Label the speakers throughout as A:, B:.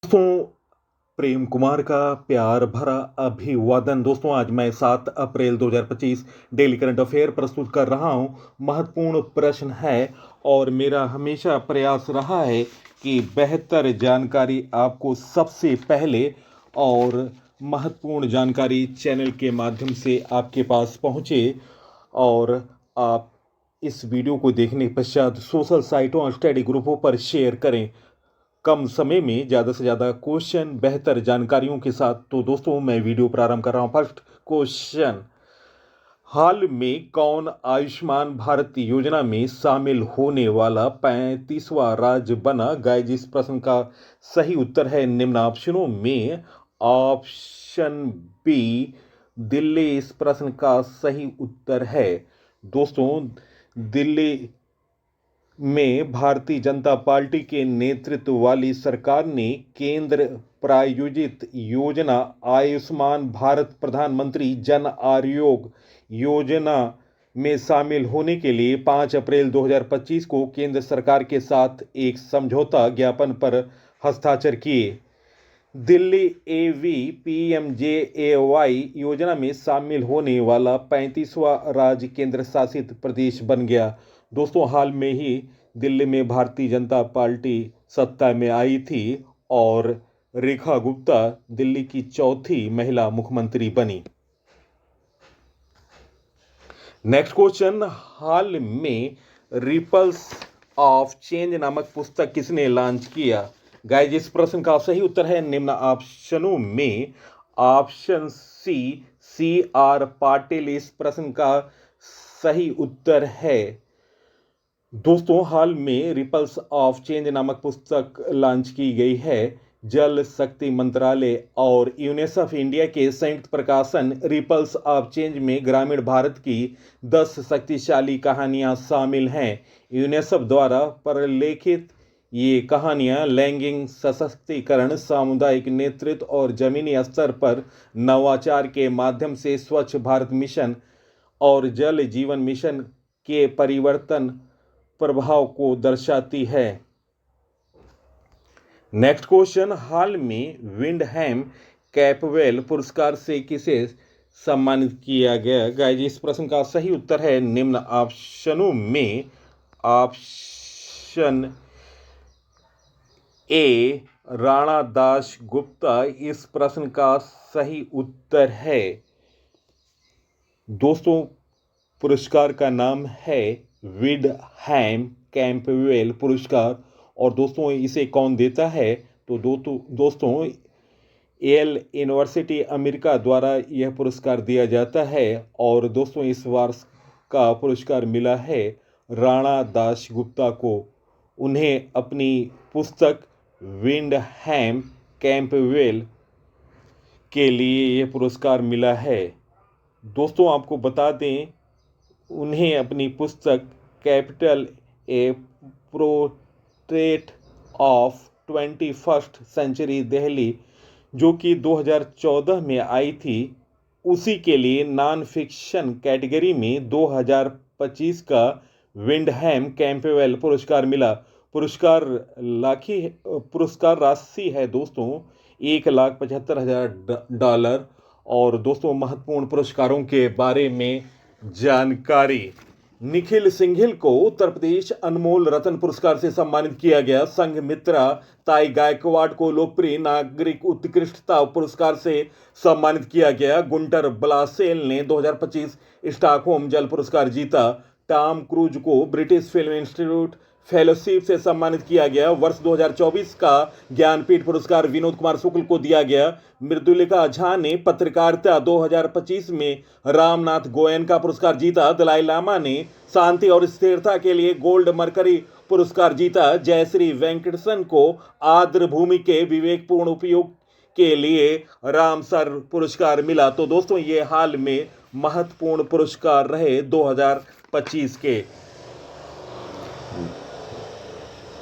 A: दोस्तों, प्रेम कुमार का प्यार भरा अभिवादन। दोस्तों, आज मैं 7 अप्रैल 2025 डेली करंट अफेयर प्रस्तुत कर रहा हूं। महत्वपूर्ण प्रश्न है और मेरा हमेशा प्रयास रहा है कि बेहतर जानकारी आपको सबसे पहले और महत्वपूर्ण जानकारी चैनल के माध्यम से आपके पास पहुंचे और आप इस वीडियो को देखने के पश्चात सोशल साइटों और स्टडी ग्रुपों पर शेयर करें। कम समय में ज़्यादा से ज़्यादा क्वेश्चन बेहतर जानकारियों के साथ। तो दोस्तों, मैं वीडियो प्रारंभ कर रहा हूं। फर्स्ट क्वेश्चन, हाल में कौन आयुष्मान भारत योजना में शामिल होने वाला 35वां राज्य बना? गाइस, इस प्रश्न का सही उत्तर है निम्न ऑप्शनों में ऑप्शन बी, दिल्ली इस प्रश्न का सही उत्तर है। दोस्तों, दिल्ली में भारतीय जनता पार्टी के नेतृत्व वाली सरकार ने केंद्र प्रायोजित योजना आयुष्मान भारत प्रधानमंत्री जन आरोग्य योजना में शामिल होने के लिए 5 अप्रैल 2025 को केंद्र सरकार के साथ एक समझौता ज्ञापन पर हस्ताक्षर किए। दिल्ली एवी पीएमजेएवाई योजना में शामिल होने वाला 35वां राज्य केंद्र शासित प्रदेश बन गया। दोस्तों, हाल में ही दिल्ली में भारतीय जनता पार्टी सत्ता में आई थी और रेखा गुप्ता दिल्ली की चौथी महिला मुख्यमंत्री बनी। नेक्स्ट क्वेश्चन, हाल में रिपल्स ऑफ चेंज नामक पुस्तक किसने लॉन्च किया? गाइस, इस प्रश्न का सही उत्तर है निम्न ऑप्शनों में ऑप्शन सी आर पाटिल इस प्रश्न का सही उत्तर है। दोस्तों, हाल में रिपल्स ऑफ चेंज नामक पुस्तक लॉन्च की गई है। जल शक्ति मंत्रालय और यूनिसेफ इंडिया के संयुक्त प्रकाशन रिपल्स ऑफ चेंज में ग्रामीण भारत की 10 शक्तिशाली कहानियां शामिल हैं। यूनिसेफ द्वारा प्रलेखित ये कहानियां लैंगिक सशक्तिकरण, सामुदायिक नेतृत्व और जमीनी स्तर पर नवाचार के माध्यम से स्वच्छ भारत मिशन और जल जीवन मिशन के परिवर्तन प्रभाव को दर्शाती है। नेक्स्ट क्वेश्चन, हाल में विंडहैम कैपवेल पुरस्कार से किसे सम्मानित किया गया? गाइस, इस प्रश्न का सही उत्तर है निम्न ऑप्शनों में ऑप्शन ए राणा दास गुप्ता इस प्रश्न का सही उत्तर है। दोस्तों, पुरस्कार का नाम है विंडहैम कैम्पवेल पुरस्कार। और दोस्तों, इसे कौन देता है? तो दोस्तों, येल यूनिवर्सिटी अमेरिका द्वारा यह पुरस्कार दिया जाता है। और दोस्तों, इस वर्ष का पुरस्कार मिला है राणा दास गुप्ता को। उन्हें अपनी पुस्तक विंडहैम कैम्पवेल के लिए यह पुरस्कार मिला है। दोस्तों, आपको बता दें, उन्हें अपनी पुस्तक capital a portrait of 21st century Delhi, जो कि 2014 में आई थी, उसी के लिए नॉन फिक्शन कैटेगरी में 2025 का विंडहैम कैम्पवेल पुरस्कार मिला। पुरस्कार राशि है दोस्तों $1,75,000। और दोस्तों, महत्वपूर्ण पुरस्कारों के बारे में जानकारी, निखिल सिंघल को उत्तर प्रदेश अनमोल रत्न पुरस्कार से सम्मानित किया गया। संघमित्रा ताई गायकवाड़ को लोकप्रिय नागरिक उत्कृष्टता पुरस्कार से सम्मानित किया गया। गुंटर ब्लासेल ने 2025 स्टॉकहोम जल पुरस्कार जीता। टॉम क्रूज को ब्रिटिश फिल्म इंस्टीट्यूट फेलोशिप से सम्मानित किया गया। वर्ष 2024 का ज्ञानपीठ पुरस्कार विनोद कुमार शुक्ल को दिया गया। मृदुलिका झा ने पत्रकारिता 2025 में रामनाथ गोयनका पुरस्कार जीता। दलाई लामा ने शांति और स्थिरता के लिए गोल्ड मरकरी पुरस्कार जीता। जयश्री वेंकटेशन को आर्द्र भूमि के विवेकपूर्ण उपयोग के लिए रामसर पुरस्कार मिला। तो दोस्तों, ये हाल में महत्वपूर्ण पुरस्कार रहे 2025 के।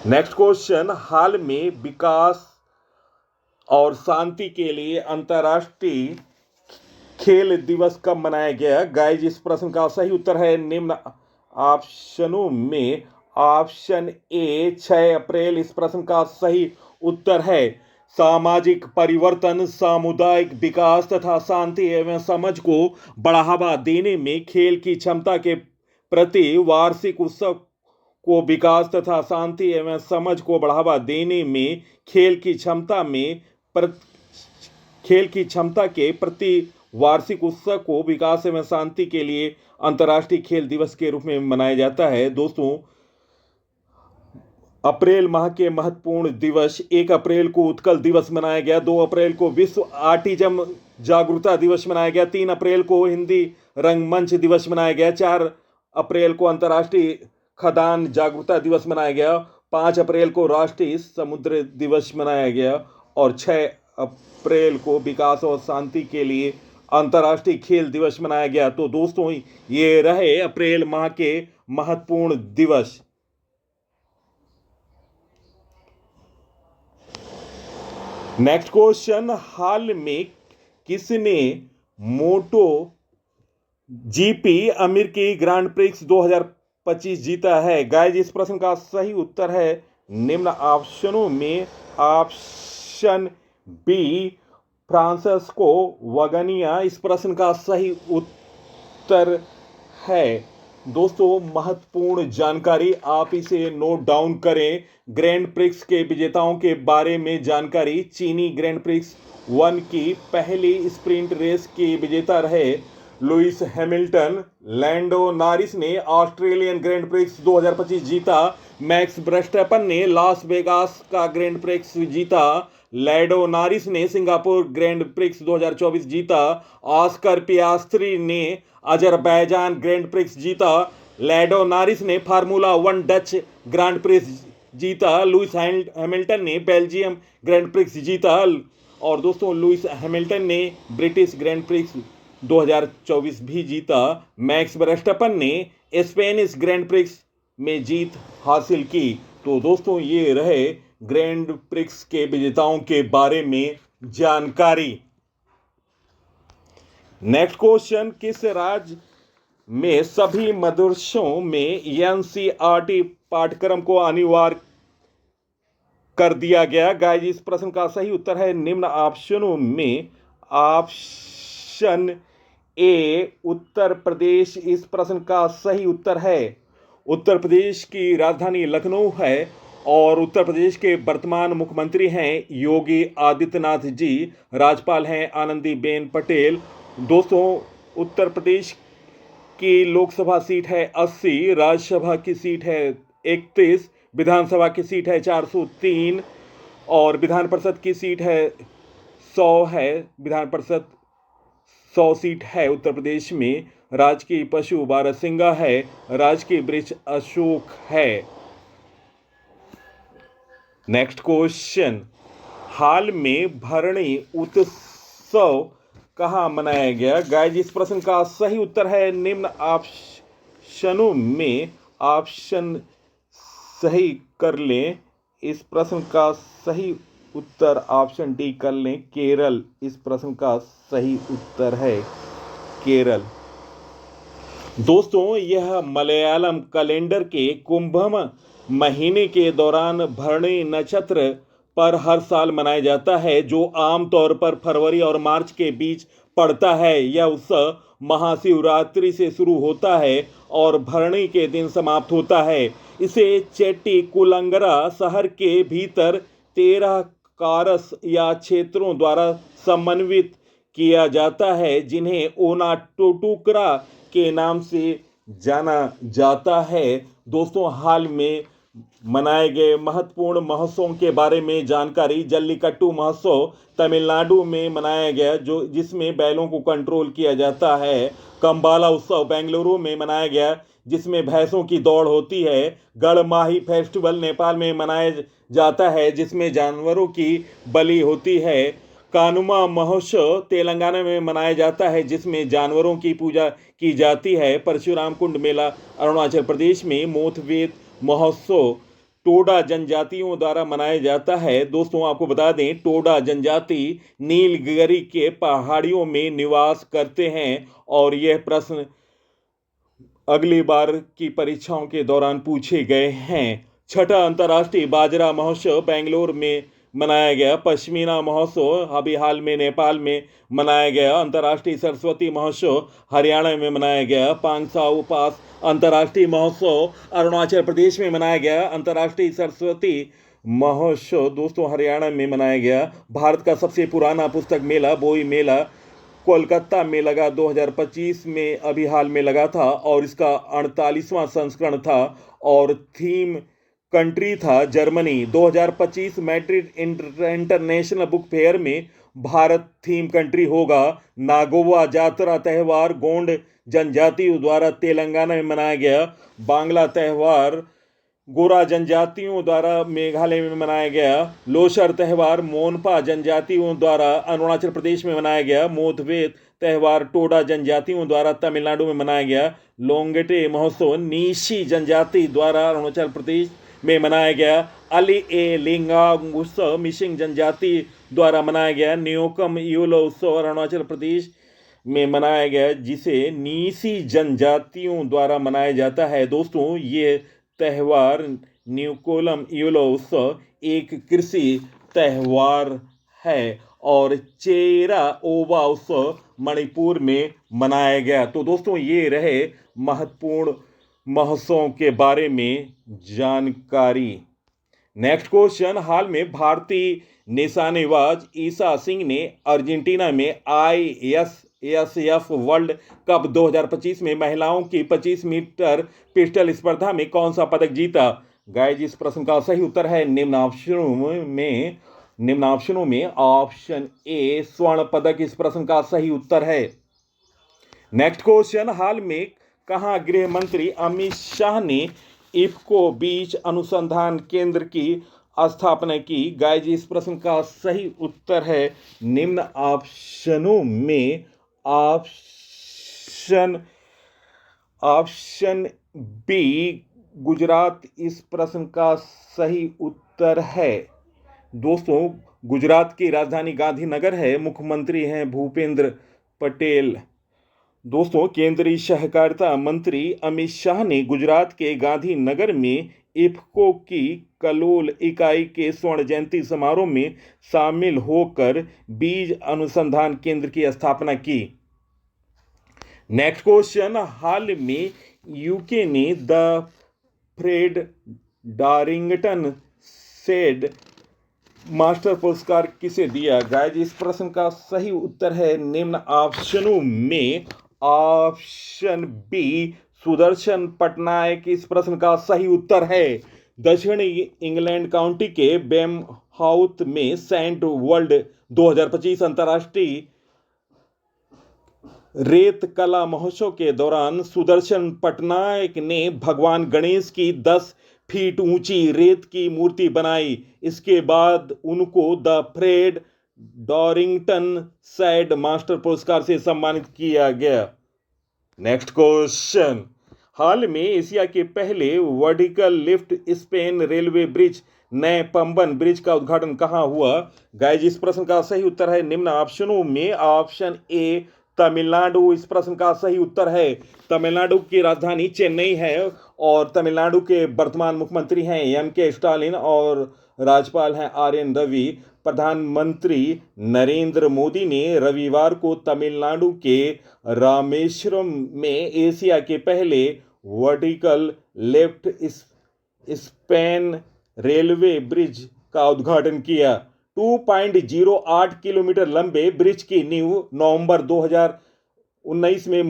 A: नेक्स्ट क्वेश्चन, हाल में विकास और शांति के लिए अंतर्राष्ट्रीय खेल दिवस कब मनाया गया? गाइस, इस प्रश्न का सही उत्तर है निम्न ऑप्शनों में ऑप्शन ए 6 अप्रैल इस प्रश्न का सही उत्तर है। सामाजिक परिवर्तन, सामुदायिक विकास तथा शांति एवं समझ को बढ़ावा देने में खेल की क्षमता के प्रति वार्षिक उत्सव को विकास तथा शांति एवं समझ को बढ़ावा देने में खेल की क्षमता के प्रति वार्षिक उत्सव को विकास एवं शांति के लिए अंतर्राष्ट्रीय खेल दिवस के रूप में मनाया जाता है। दोस्तों, अप्रैल माह के महत्वपूर्ण दिवस: 1 अप्रैल को उत्कल दिवस मनाया गया, 2 अप्रैल को विश्व ऑटिज्म जागरूकता दिवस मनाया गया, 3 अप्रैल को हिंदी रंगमंच दिवस मनाया गया, 4 अप्रैल को अंतर्राष्ट्रीय खदान जागरूकता दिवस मनाया गया, 5 अप्रैल को राष्ट्रीय समुद्र दिवस मनाया गया और 6 अप्रैल को विकास और शांति के लिए अंतर्राष्ट्रीय खेल दिवस मनाया गया। तो दोस्तों, ये रहे अप्रैल माह के महत्वपूर्ण दिवस। नेक्स्ट क्वेश्चन, हाल में किसने मोटो जीपी अमेरिकी ग्रांड प्रिक्स 2025 जीता है? गाइस, इस प्रश्न का सही उत्तर है निम्न ऑप्शनों में ऑप्शन बी, फ्रांसिस्को वगनिया इस प्रश्न का सही उत्तर है। दोस्तों, महत्वपूर्ण जानकारी, आप इसे नोट डाउन करें। ग्रैंड प्रिक्स के विजेताओं के बारे में जानकारी: चीनी ग्रैंड प्रिक्स 1 की पहली स्प्रिंट रेस के विजेता रहे लुइस हैमिल्टन। लैंडो नॉरिस ने ऑस्ट्रेलियन ग्रैंड प्रिक्स 2025 जीता। मैक्स वर्स्टैपन ने लास वेगास का ग्रैंड प्रिक्स जीता। लैंडो नॉरिस ने सिंगापुर ग्रैंड प्रिक्स 2024 जीता। ऑस्कर पियास्त्री ने अजरबैजान ग्रैंड प्रिक्स जीता। लैंडो नॉरिस ने फार्मूला 1 डच ग्रैंड प्रिक्स जीता। लुइस हैमिल्टन ने बेल्जियम ग्रैंड प्रिक्स जीता। और दोस्तों, लुइस हैमिल्टन ने ब्रिटिश ग्रैंड प्रिक्स 2024 भी जीता। मैक्स वर्स्टैपन ने स्पेनिश ग्रैंड प्रिक्स में जीत हासिल की। तो दोस्तों, ये रहे ग्रैंड प्रिक्स के विजेताओं के बारे में जानकारी। नेक्स्ट क्वेश्चन, किस राज्य में सभी मदरसों में एनसीईआरटी पाठ्यक्रम को अनिवार्य कर दिया गया? गाइस, इस प्रश्न का सही उत्तर है निम्न ऑप्शनों में ऑप्शन ए, उत्तर प्रदेश इस प्रश्न का सही उत्तर है। उत्तर प्रदेश की राजधानी लखनऊ है और उत्तर प्रदेश के वर्तमान मुख्यमंत्री हैं योगी आदित्यनाथ जी। राज्यपाल हैं आनंदीबेन पटेल। दोस्तों, उत्तर प्रदेश की लोकसभा सीट है 80, राज्यसभा की सीट है 31, विधानसभा की सीट है 403 और विधान परिषद की सीट है 100 है। विधान परिषद 100 सीट है उत्तर प्रदेश में। राजकीय पशु बारहसिंगा है। राजकीय वृक्ष अशोक है। नेक्स्ट क्वेश्चन, हाल में भरणी उत्सव कहाँ मनाया गया? गाइस, इस प्रश्न का सही उत्तर है निम्न ऑप्शनों में ऑप्शन सही कर लें। इस प्रश्न का सही उत्तर ऑप्शन डी कर लें, केरल इस प्रश्न का सही उत्तर है, केरल। दोस्तों, यह मलयालम कैलेंडर के कुंभम महीने के दौरान भरणी नक्षत्र पर हर साल मनाया जाता है, जो आमतौर पर फरवरी और मार्च के बीच पड़ता है। यह उत्सव महाशिवरात्रि से शुरू होता है और भरणी के दिन समाप्त होता है। इसे चेट्टीकुलंगरा शहर के भीतर 13 कारस या क्षेत्रों द्वारा समन्वित किया जाता है, जिन्हें ओनाटुटुकरा के नाम से जाना जाता है। दोस्तों, हाल में मनाए गए महत्वपूर्ण महोत्सवों के बारे में जानकारी: जल्लीकट्टू महोत्सव तमिलनाडु में मनाया गया, जिसमें बैलों को कंट्रोल किया जाता है। कंबाला उत्सव बेंगलुरु में मनाया गया, जिसमें भैंसों की दौड़ होती है। गड़माही फेस्टिवल नेपाल में मनाया जाता है, जिसमें जानवरों की बलि होती है। कानुमा महोत्सव तेलंगाना में मनाया जाता है, जिसमें जानवरों की पूजा की जाती है। परशुराम कुंड मेला अरुणाचल प्रदेश में। मोथवेत महोत्सव टोडा जनजातियों द्वारा मनाया जाता है। दोस्तों, आपको बता दें, टोडा जनजाति नीलगिरी के पहाड़ियों में निवास करते हैं और यह प्रश्न अगली बार की परीक्षाओं के दौरान पूछे गए हैं। छठा अंतर्राष्ट्रीय बाजरा महोत्सव बेंगलोर में मनाया गया पश्मीना महोत्सव, अभी हाल में नेपाल में मनाया गया अंतर्राष्ट्रीय सरस्वती महोत्सव, हरियाणा में मनाया गया पांगसाऊ पास अंतर्राष्ट्रीय महोत्सव, अरुणाचल प्रदेश में मनाया गया अंतर्राष्ट्रीय सरस्वती महोत्सव दोस्तों, हरियाणा में मनाया गया। भारत का सबसे पुराना पुस्तक मेला बोई मेला कोलकाता में लगा 2025 में, अभी हाल में लगा था, और इसका 48वां संस्करण था और थीम कंट्री था Germany. 2025 Madrid international book fair में भारत थीम कंट्री होगा। नागोवा जातरा त्यौहार गोंड जनजातियों द्वारा तेलंगाना में मनाया गया। बांग्ला त्यौहार गोरा जनजातियों द्वारा मेघालय में मनाया गया। लोसर त्यौहार मोनपा जनजातियों द्वारा अरुणाचल प्रदेश में मनाया गया। मोथवेत त्यौहार टोडा जनजातियों द्वारा तमिलनाडु में मनाया गया। लोंगटे महोत्सव नीशी जनजाति द्वारा अरुणाचल प्रदेश में मनाया गया। अली ए लिंगांग उत्सव मिसिंग जनजाति द्वारा मनाया गया। न्योकम यूलो उत्सव अरुणाचल प्रदेश में मनाया गया, जिसे नीसी जनजातियों द्वारा मनाया जाता है। दोस्तों, ये त्यौहार न्यूकोलम यूलो उत्सव एक कृषि त्यौहार है और चेरा ओबा उत्सव मणिपुर में मनाया गया। तो दोस्तों, ये रहे महत्वपूर्ण महोत्सवों के बारे में जानकारी। नेक्स्ट क्वेश्चन, हाल में भारतीय निशानेबाज ईशा सिंह ने अर्जेंटीना में ISSF वर्ल्ड कप 2025 में महिलाओं की 25 मीटर पिस्टल स्पर्धा में कौन सा पदक जीता? गाइस, इस प्रश्न का सही उत्तर है निम्न ऑप्शनों में ऑप्शन ए स्वर्ण पदक इस प्रश्न का सही उत्तर है। नेक्स्ट क्वेश्चन, हाल में कहां गृह मंत्री अमित शाह ने इफ्को बीच अनुसंधान केंद्र की स्थापना की? गाइस, इस प्रश्न का सही उत्तर है निम्न ऑप्शनों में ऑप्शन बी गुजरात इस प्रश्न का सही उत्तर है। दोस्तों, गुजरात की राजधानी गांधीनगर है, मुख्यमंत्री हैं भूपेंद्र पटेल। दोस्तों, केंद्रीय सहकारिता मंत्री अमित शाह ने गुजरात के गांधीनगर में इफ्को की कलोल इकाई के स्वर्ण जयंती समारोह में शामिल होकर बीज अनुसंधान केंद्र की स्थापना की। नेक्स्ट क्वेश्चन, हाल में यूके ने द फ्रेड डारिंगटन सेड मास्टर पुरस्कार किसे दिया? गाइस, इस प्रश्न का सही उत्तर है निम्न ऑप्शनों में ऑप्शन बी सुदर्शन पटनायक इस प्रश्न का सही उत्तर है। दक्षिणी इंग्लैंड काउंटी के बेमहाउथ में सेंट वर्ल्ड 2025 अंतर्राष्ट्रीय रेत कला महोत्सव के दौरान सुदर्शन पटनायक ने भगवान गणेश की 10 फीट ऊंची रेत की मूर्ति बनाई। इसके बाद उनको द फ्रेड डॉरिंगटन सैड मास्टर पुरस्कार से सम्मानित किया गया। नेक्स्ट क्वेश्चन, हाल में एशिया के पहले vertical lift Spain railway bridge नए पंबन ब्रिज का उद्घाटन कहां हुआ? गाइस, इस प्रश्न का सही उत्तर है निम्न ऑप्शनों में ऑप्शन ए तमिलनाडु इस प्रश्न का सही उत्तर है। तमिलनाडु की राजधानी चेन्नई है और तमिलनाडु के वर्तमान मुख्यमंत्री हैं MK स्टालिन और राज्यपाल हैं RN रवि। प्रधानमंत्री नरेंद्र मोदी ने रविवार को तमिलनाडु के रामेश्वरम में एशिया के पहले vertical lift span railway bridge का उद्घाटन किया। 2.08 किलोमीटर लंबे ब्रिज की नींव नवंबर 2019 में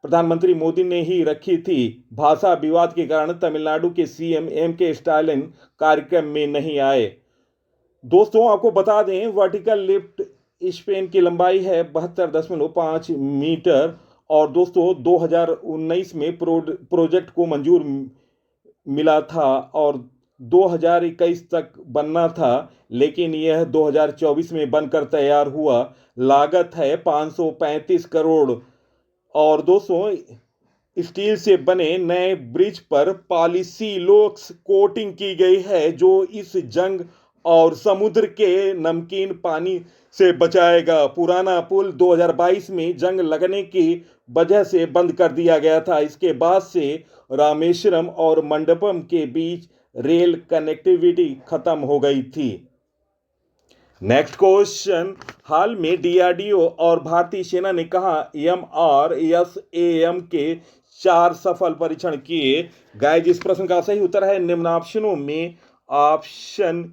A: प्रधानमंत्री मोदी ने ही रखी थी। भाषा विवाद के कारण तमिलनाडु के CM MK स्टालिन कार्यक्रम में नहीं आए। दोस्तों, आपको बता दें वर्टिकल लिफ्ट स्पेन की लंबाई है 72.5 मीटर और दोस्तों 2019 में प्रोजेक्ट को मंजूर मिला था और 2021 तक बनना था, लेकिन यह 2024 में बनकर तैयार हुआ। लागत है 535 करोड़ और दोस्तों स्टील से बने नए ब्रिज पर पॉलीसिलोक्स कोटिंग की गई है जो इस जंग और समुद्र के नमकीन पानी से बचाएगा। पुराना पुल 2022 में जंग लगने की वजह से बंद कर दिया गया था। इसके बाद से रामेश्वरम और मंडपम के बीच रेल कनेक्टिविटी खत्म हो गई थी। नेक्स्ट क्वेश्चन, हाल में डीआरडीओ और भारतीय सेना ने कहा एमआरएसएएम के 4 सफल परीक्षण किए। गाइस इस प्रश्न का सही उत्तर है निम्न ऑप्शनों में ऑप्शन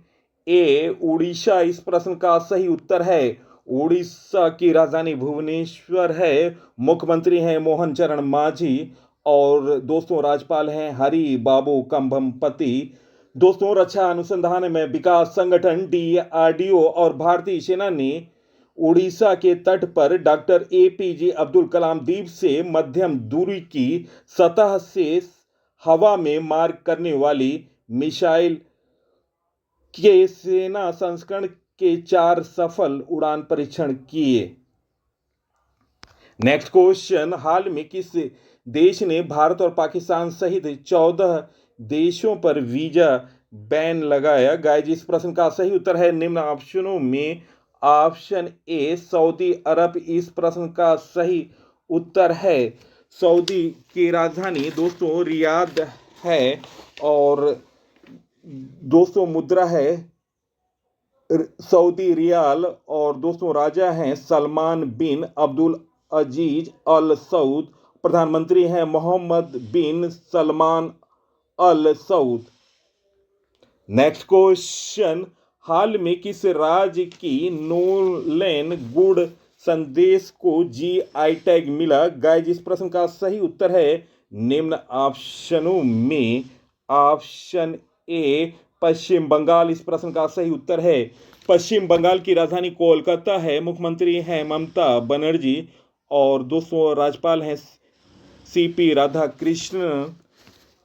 A: ए उड़ीसा इस प्रश्न का सही उत्तर है। उड़ीसा की राजधानी भुवनेश्वर है। मुख्यमंत्री हैं मोहन चरण मांझी और दोस्तों राज्यपाल हैं हरि बाबू कंभमपति। दोस्तों रक्षा अनुसंधान में विकास संगठन डीआरडीओ और भारतीय सेना ने उड़ीसा के तट पर डॉक्टर एपीजे अब्दुल कलाम द्वीप से मध्यम दूरी की सतह से हवा में मार करने वाली मिसाइल के सेना संस्करण के 4 सफल उड़ान परीक्षण किए। नेक्स्ट क्वेश्चन, हाल में किस देश ने भारत और पाकिस्तान सहित 14 देशों पर वीजा बैन लगाया? गाइस इस प्रश्न का सही उत्तर है निम्न ऑप्शनों में ऑप्शन ए सऊदी अरब इस प्रश्न का सही उत्तर है। सऊदी की राजधानी दोस्तों रियाद है और दोस्तों मुद्रा है सऊदी रियाल और दोस्तों राजा हैं सलमान बिन अब्दुल अजीज अल सऊद। प्रधानमंत्री हैं मोहम्मद बिन सलमान अल सऊद। नेक्स्ट क्वेश्चन, हाल में किस राज्य की नोलेन गुड़ संदेश को जीआई टैग मिला? गाइस इस प्रश्न का सही उत्तर है निम्न ऑप्शनों में ऑप्शन ए पश्चिम बंगाल इस प्रश्न का सही उत्तर है। पश्चिम बंगाल की राजधानी कोलकाता है। मुख्यमंत्री हैं ममता बनर्जी और दोस्तों राज्यपाल हैं सीपी राधाकृष्णन।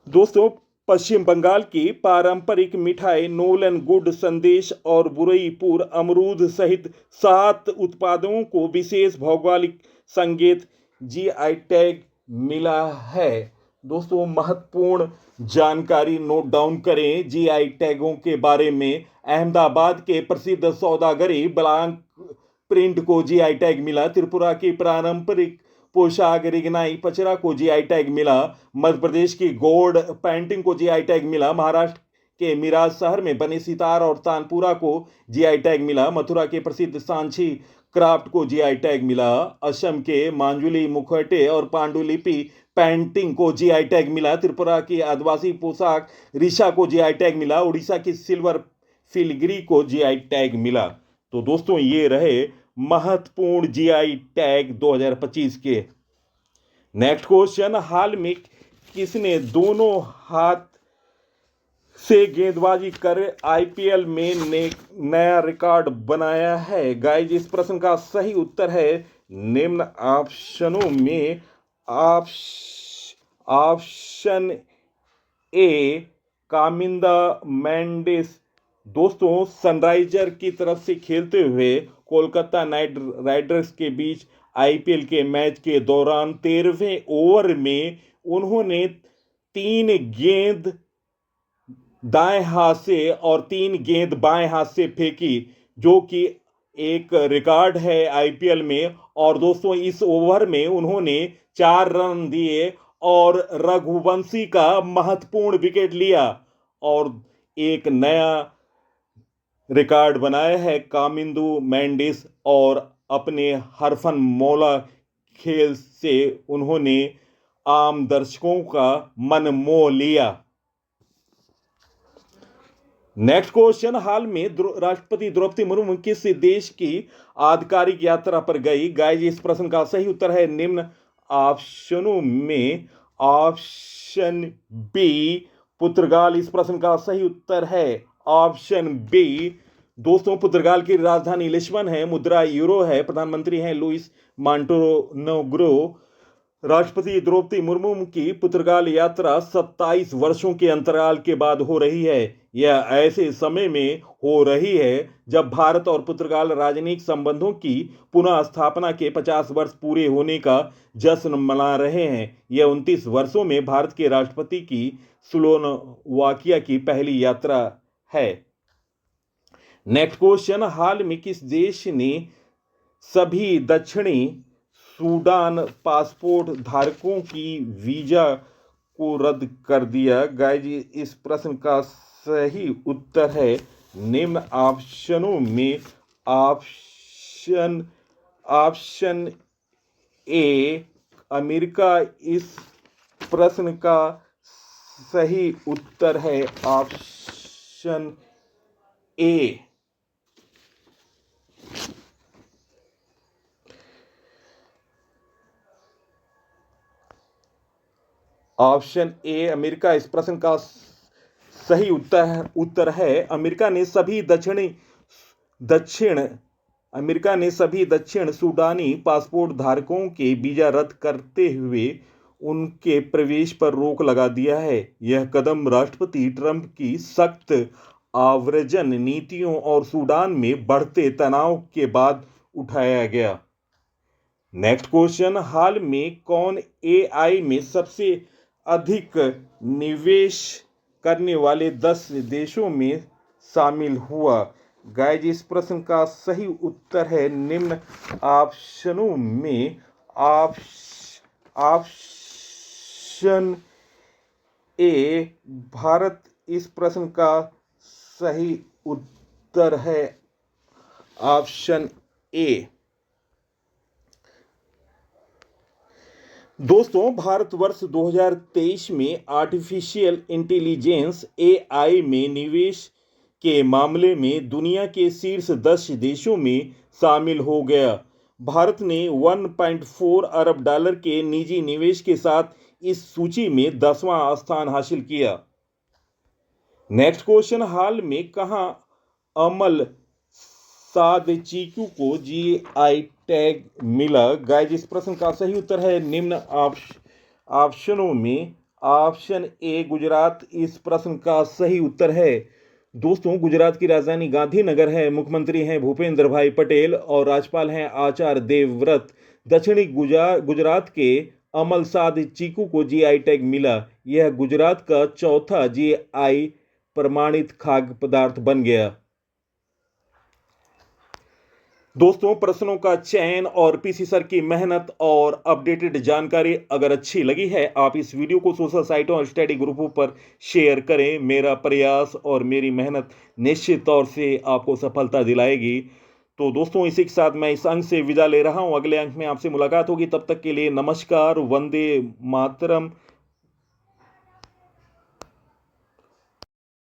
A: दोस्तों पश्चिम बंगाल की पारंपरिक मिठाई नोलन गुड़ संदेश और बुरईपुर अमरूद सहित 7 उत्पादों को विशेष भौगोलिक संकेत जीआई टैग मिला है। दोस्तों महत्वपूर्ण जानकारी नोट डाउन करें जीआई टैगों के बारे में। अहमदाबाद के प्रसिद्ध सौदागरी ब्लॉक प्रिंट को जीआई टैग मिला। त्रिपुरा की पारंपरिक पोशाक रिगनाई पचरा को जीआई टैग मिला। मध्य प्रदेश की गोल्ड पेंटिंग को जीआई टैग मिला। महाराष्ट्र के मिराज शहर में बने सितार और तानपुरा को जीआई टैग मिला। मथुरा के प्रसिद्ध सांची क्राफ्ट को जीआई टैग मिला। असम के मांजुली मुखौटे और पांडुलिपि पेंटिंग को जीआई टैग मिला। त्रिपुरा की आदिवासी पोशाक रिशा को जीआई टैग मिला। उड़ीसा की सिल्वर फिलगिरी को जीआई टैग मिला। तो दोस्तों ये रहे महत्वपूर्ण जीआई टैग 2025 के। नेक्स्ट क्वेश्चन, हाल में किसने दोनों हाथ से गेंदबाजी कर आईपीएल में नया रिकॉर्ड बनाया है? गाइस इस प्रश्न का सही उत्तर है निम्न ऑप्शनों में ऑप्शन ए कामिंदा मेंडिस। दोस्तों सनराइजर की तरफ से खेलते हुए कोलकाता नाइट राइडर्स के बीच आईपीएल के मैच के दौरान 13वें ओवर में उन्होंने 3 गेंद दाएं हाथ से और 3 गेंद बाएं हाथ से फेंकी, जो कि एक रिकॉर्ड है आईपीएल में। और दोस्तों इस ओवर में उन्होंने 4 रन दिए और रघुवंशी का महत्वपूर्ण विकेट लिया और एक नया रिकॉर्ड बनाया है कामिंदू मेंडिस। और अपने हरफन मौला खेल से उन्होंने आम दर्शकों का मन मोह लिया। नेक्स्ट क्वेश्चन, हाल में राष्ट्रपति द्रौपदी मुर्मू किस देश की आधिकारिक यात्रा पर गई? गाइस इस प्रश्न का सही उत्तर है निम्न ऑप्शनों में ऑप्शन बी पुर्तगाल इस प्रश्न का सही उत्तर है ऑप्शन बी। दोस्तों पुर्तगाल की राजधानी लिस्बन है। मुद्रा यूरो है। प्रधानमंत्री हैं लुइस मोंटेनेग्रो। राष्ट्रपति द्रौपदी मुर्मू की पुर्तगाल यात्रा 27 वर्षों के अंतराल के बाद हो रही है। यह ऐसे समय में हो रही है जब भारत और पुर्तगाल राजनयिक संबंधों की पुनः स्थापना के 50 वर्ष पूरे होने का जश्न मना रहे हैं। यह 29 वर्षों में भारत के राष्ट्रपति की स्लोवाकिया की पहली यात्रा है। नेक्स्ट क्वेश्चन, हाल में किस देश ने सभी दक्षिणी सूडान पासपोर्ट धारकों की वीजा को रद्द कर दिया? गाइस इस प्रश्न का सही उत्तर है निम्न ऑप्शनों में ऑप्शन ऑप्शन ए अमेरिका इस प्रश्न का सही उत्तर है। Option A. Option A America इस प्रश्न का सही उत्तर है। अमेरिका ने सभी दक्षिण सूडानी पासपोर्ट धारकों के वीजा रद्द करते हुए उनके प्रवेश पर रोक लगा दिया है। यह कदम राष्ट्रपति ट्रंप की सख्त आव्रजन नीतियों और सूडान में बढ़ते तनाव के बाद उठाया गया। नेक्स्ट क्वेश्चन, हाल में कौन एआई में सबसे अधिक निवेश करने वाले 10 देशों में शामिल हुआ? गाइज, इस प्रश्न का सही उत्तर है निम्न ऑप्शनों में। ऑप्शन ए भारत इस प्रश्न का सही उत्तर है। Option A. दोस्तों, भारतवर्ष 2023 में आर्टिफिशियल इंटेलिजेंस एआई में निवेश के मामले में दुनिया के शीर्ष 10 देशों में शामिल हो गया। भारत ने 1.4 अरब डॉलर के निजी निवेश के साथ इस सूची में 10वां स्थान हासिल किया। नेक्स्ट क्वेश्चन, हाल में कहां अमल साद चीकू को जीआई टैग मिला? गाइज, इस प्रश्न का सही उत्तर है निम्न ऑप्शनों में। ऑप्शन ए गुजरात इस प्रश्न का सही उत्तर है। दोस्तों, गुजरात की राजधानी गांधीनगर है। मुख्यमंत्री हैं भूपेंद्र भाई पटेल और राज्यपाल हैं आचार्य देवव्रत। दक्षिणी गुजरात के अमल साद चीकू को जीआई टैग मिला। यह गुजरात का चौथा जीआई प्रमाणित खाद्य पदार्थ बन गया। दोस्तों, प्रश्नों का चयन और पीसी सर की मेहनत और अपडेटेड जानकारी अगर अच्छी लगी है, आप इस वीडियो को सोशल साइटों और स्टडी ग्रुपों पर शेयर करें। मेरा प्रयास और मेरी मेहनत निश्चित तौर से आपको सफलता दिलाएगी। तो दोस्तों, इसी के साथ मैं इस अंक से विदा ले रहा हूं। अगले अंक में आपसे मुलाकात होगी। तब तक के लिए नमस्कार, वंदे मातरम।